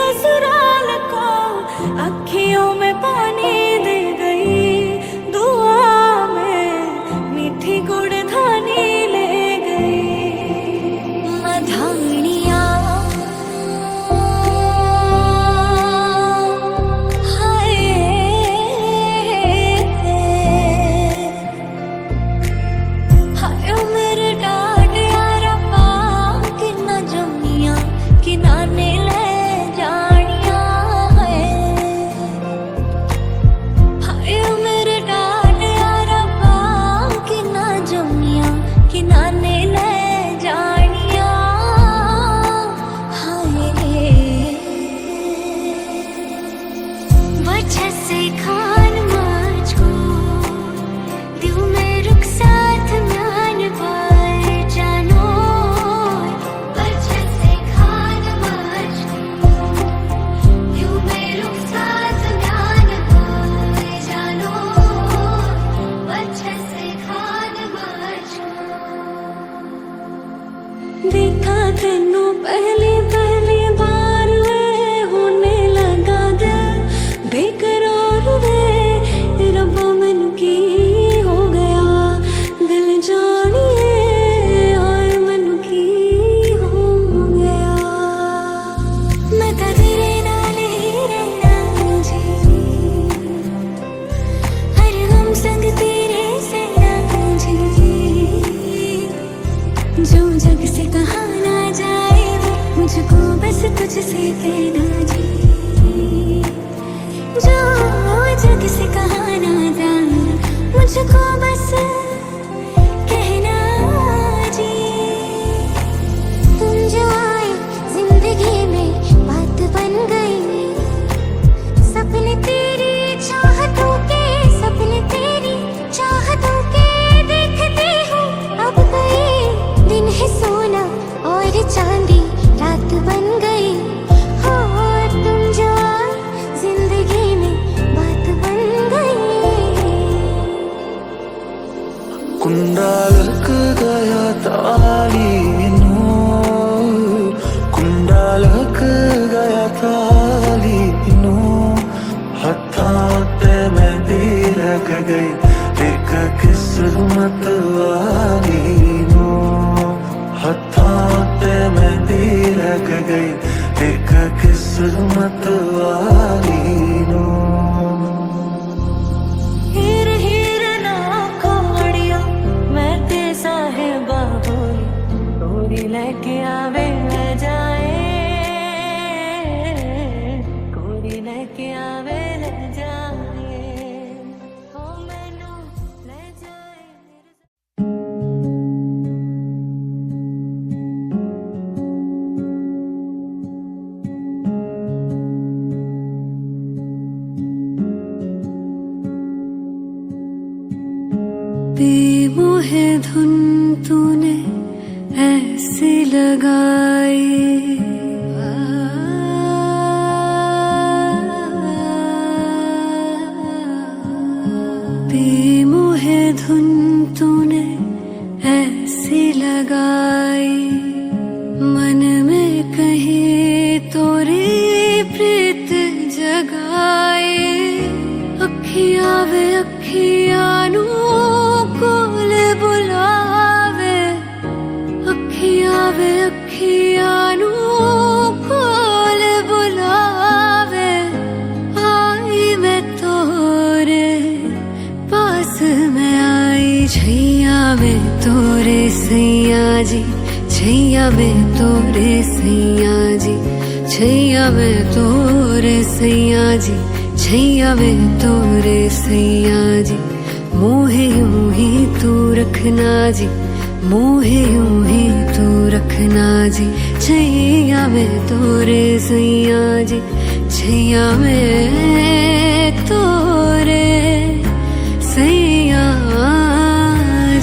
ससुराल को अखियों में पानी दे गई, दुआ में मीठी गुड़धानी ले गई। मधानिया हाय हाय मेरे डाड यारा पा किन्ना जम्मिया किनाने ले जानिया है। हाय मेरे डाड यारा पा किन्ना जम्मिया किनाने ले जानिया हाय। वजह से खान मुझको दिल में रुक साथ म्यान पर जानो। वजह से खान मुझको दिल में रुक साथ म्यान पर जानो। वजह से खान मुझको देखा तेनू पहली पहली बार वे होने लगा दिल बेकरार वे। रब्बा मैनू की हो गया दिल जानिए हाय मैनू की हो गया। मैं तां तेरे नाल ही रहना जी, हर गम संग तेरे सहना जी। जो जग से कहा ना जाए मुझको बस तुझसे कहना जी। जो जग से कहा ना जाए मुझको बस कहना जी। तुम जो आए जिंदगी में बात बन गई, सपने तेरी चाहतों के, सपने तेरी चाहतों के देखती हूँ अब गए दिन है सोना और चांदी रात बन गई। हो तुम जो आए जिंदगी में बात बन गई। कुंडालक गया तालीनो, कुंडालक गया तालीनो। हत्थां ते मेहंदी लग गई एक किस्मत वाली नो। हत्थां ते मेहंदी लग गई एक किस्मत वाली नो। हीर हीर ना खोड़ियो मैं ते साहिबा होई, कोरी लेके आवे ले जाए, कोरी लेके आवे ले जाए। ओ मैनू ले जाए बेमोहे धुन तूने ऐसी लगाई, बेमोहे धुन तूने ऐसी लगाई। मन में कहीं तोरी प्रीत जगाए। अखियां वे अखियां नू कोल बुलावे, अखियां वे अखियां नू कोल बुलावे। आई मैं तोरे पास मैं आई, छैया में तोरे सैया जी, छैया में तोरे सैया जी, छैया में तोरे सैया जी, छैया में तोरे सैया जी। मोहे यूं ही तू रखना जी, मोहे यूं ही तू रखना जी। छैया में तोरे सैया जी, छैया में तोरे सैया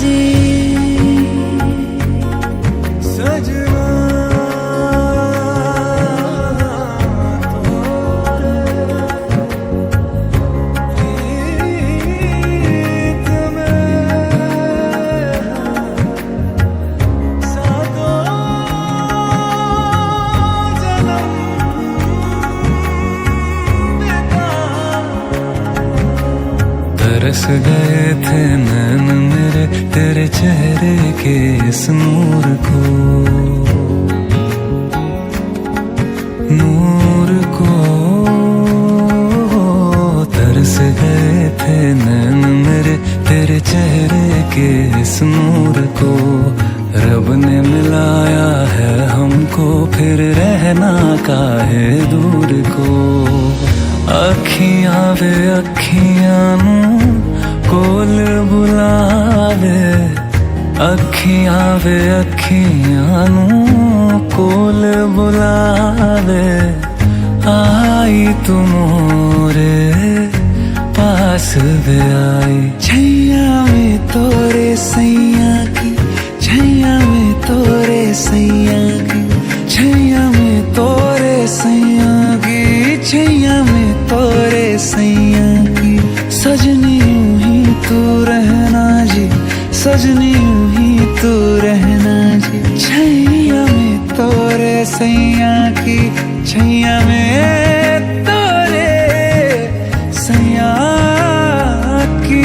जी। सजना तरस गए थे नैन मेरे तेरे चेहरे के इस नूर को, नूर को। तरस गए थे नैन मेरे तेरे चेहरे के इस नूर को। रब ने मिलाया है हमको, फिर रहना काहे दूर को। अखियां वे अखियां नू कोल बुलावे, अखियां वे अखियां नू कोल बुलावे। आई तू मोरे पास वे आई, छैया में तोरे सैया की, छैया में तोरे सैया की, छैया में तोरे सैया की, छैया में तोरे सैया की। सजनी यूं ही तू रहना जी, सजनी यूं ही तू रहना जी। छैया में तोरे सैया की, छैया में तोरे सैया की।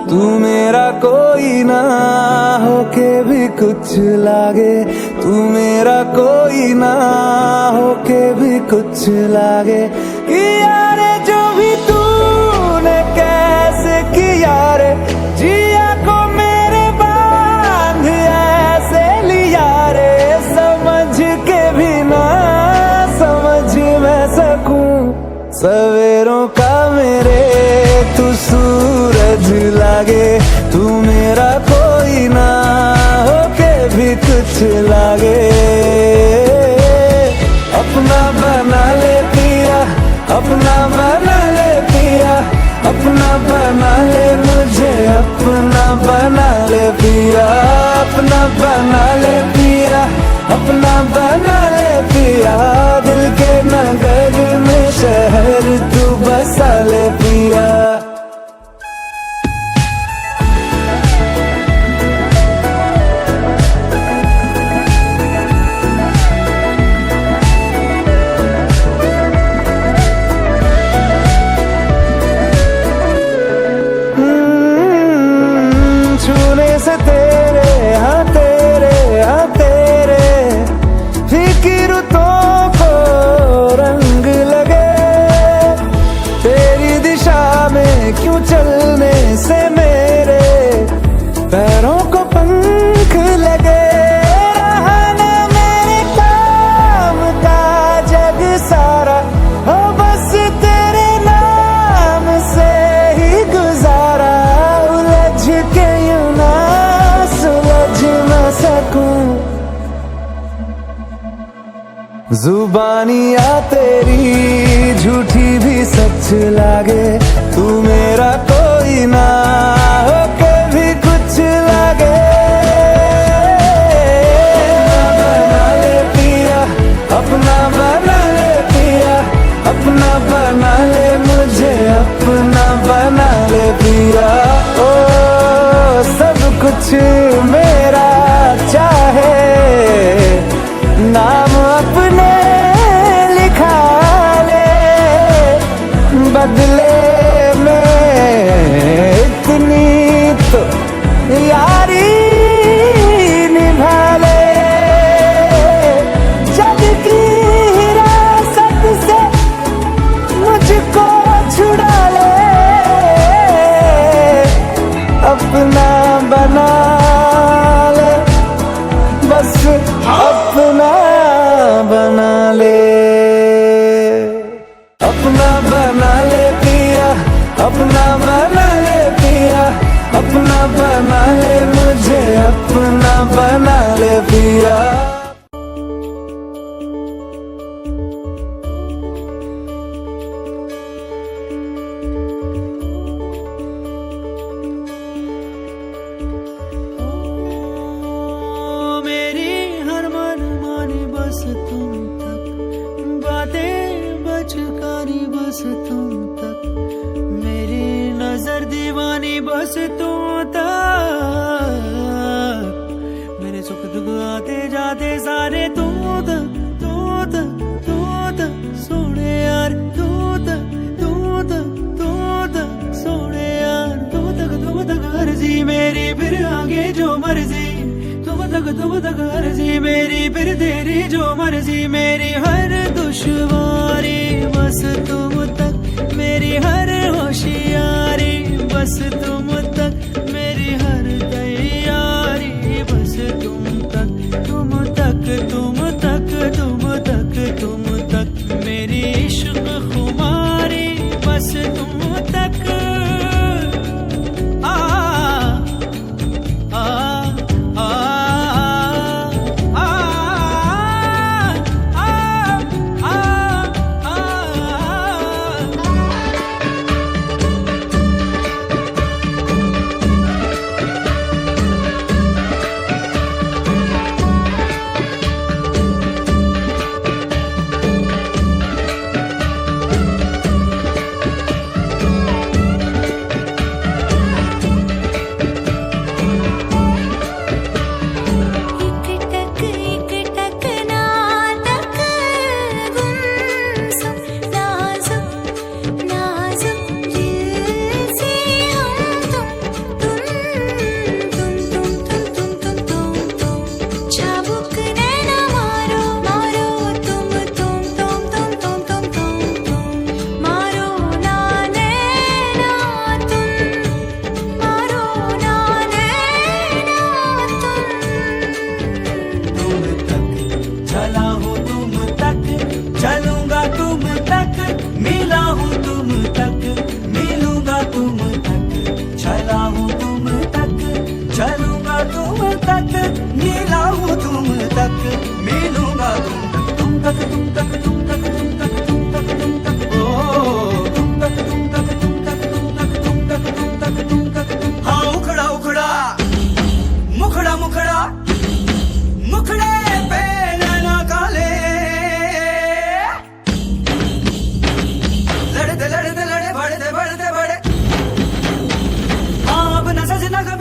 तू मेरा कोई ना होके भी कुछ लागे, तू मेरा कोई ना होके भी कुछ लागे। किया रे जो भी तूने कैसे किया रे, जिया को मेरे बांध ऐसे लिया रे। समझ के भी ना समझ मैं सकूं, सवेरों का मेरे तू सूरज लागे। तू मेरा कोई ना होके भी कुछ लागे। अपना बना ले पिया, अपना बना ले पिया, अपना बना ले मुझे, अपना बना ले पिया, अपना बना ले पिया, अपना बना ले पिया। दिल के नगर में शहर तू बसा ले पिया। क्यों चलने से मेरे पैरों को पंख लगे। रहा जुबानियाँ तेरी झूठी भी सच लागे, तू मेरा कोई ना होके भी कुछ लागे। बना ले पिया, अपना बना ले पिया, अपना बना ले मुझे, अपना बना ले पिया। ओ सब कुछ मेरा चाहे, नाम अपने लिखा ले, बदले में इतनी तो यारी निभा ले। जग की हिरासत से मुझको छुड़ा ले, अपना बना ले, बस अपना बना ले। अपना बना ले पिया, अपना बना ले पिया, अपना बना ले मुझे, अपना बना ले पिया। बस तुम तक बातें बचकानी, बस तुम तक मेरी नजर दीवानी, बस तुम तक मेरे सुख दुख आते जाते सारे तुम तक, तुम तक, तुम तक सोने यार, तुम तक, तुम तक, तुम तक सोने यार, तुम तक अर्जी मेरी, फिर आगे जो मर्जी, तुम तक अर्जी मेरी, फिर तेरी जो मर्जी। मेरी हर दुश्वारी बस तुम तक, मेरी हर होशियारी बस तुम तक, मेरी हर तैयारी बस तुम तक, तुम तक, तुम तक, तुम तक, तुम तक मेरी इश्क खुमारी बस तुम तक।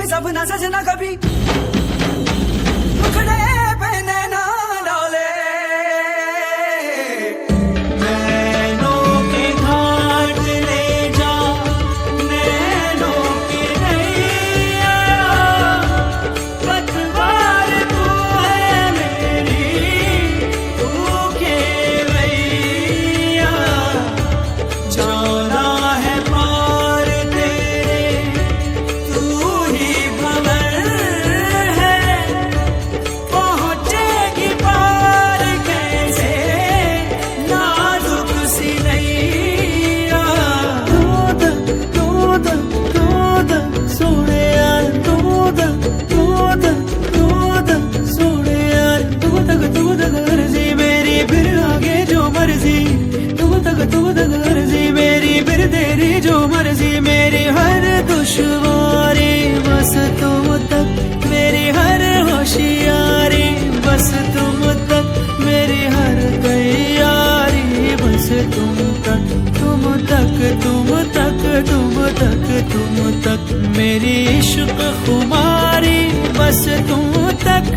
सपना सजना कभी मुखड़े पे नैना डाले, नैनों के घाट ले जा, नैनों की नैया, पतवार तू है मेरी, तू केवैया, जाना है पार तेरे, तू ही भंवर तक, मेरी इश्क खुमारी बस तुम तक।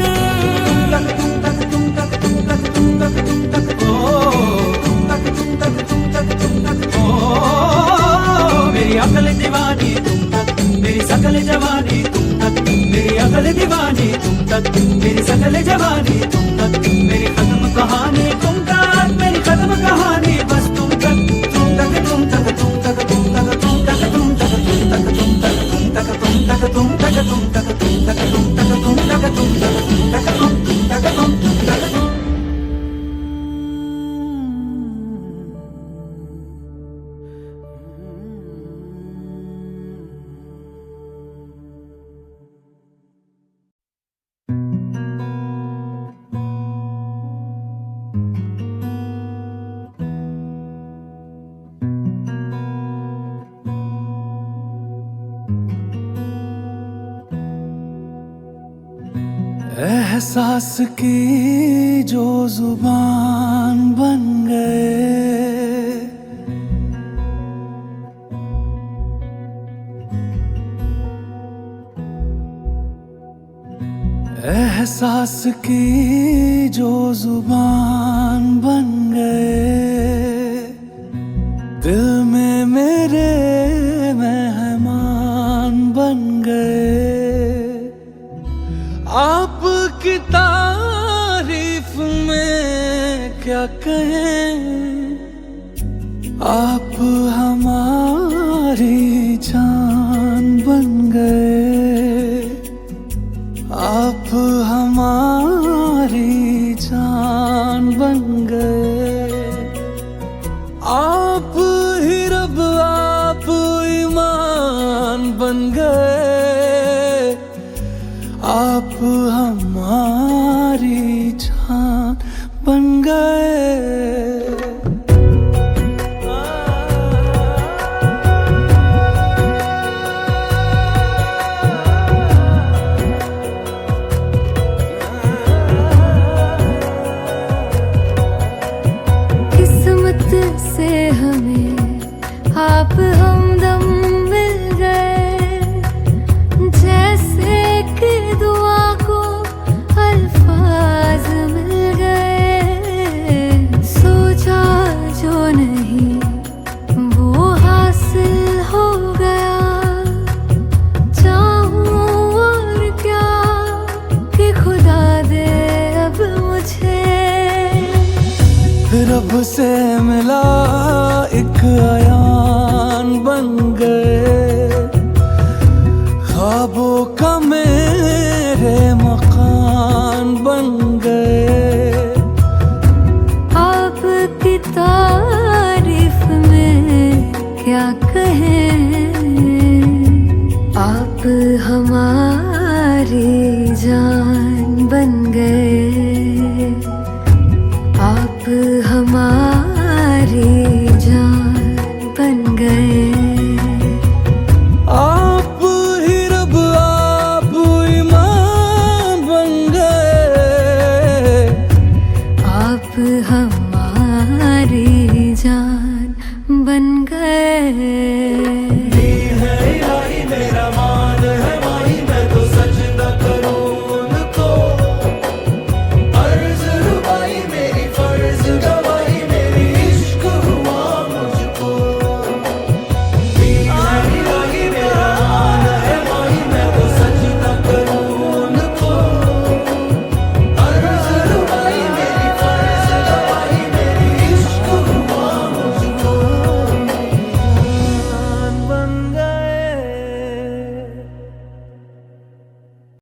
मेरी अकल दीवानी तुम तक, मेरी सकल जवानी तुम तक, मेरी अकल दीवानी तुम तक, मेरी सकल जवानी तुम तक, मेरी खत्म कहानी तुम तक, मेरी खत्म कहानी बस तुम तक, तुम तक तुम तक तुम तक तुम तक तुम तक तुम तक तुम तक तुम तक तुम तक तुम तक तुम तक तुम तक तुम तक तुम तक तुम तक तुम तक तुम तक तुम तक तुम। एहसास की जो जुबान बन गए, एहसास की जो जुबान बन गए, दिल में मेरे मेहमान बन गए। आपकी तारीफ में क्या कहें, आप हमारी जान बन गए, आप हमारी जान बन गए। आप ही रब आप ईमान बन गए, आप हमारी जान बन गए। किस्मत से हमें आप हमदम मिल गए, जैसे कि दुआ को अल्फाज मिल गए। सोचा जो नहीं वो हासिल हो गया, चाहूं और क्या कि खुदा दे अब मुझे। रब से मिला एक आयान बन गए, ख्वाबों का मेरे मकान बन गए। आपकी तारीफ में क्या कहें, आप हमारी जान बन गए।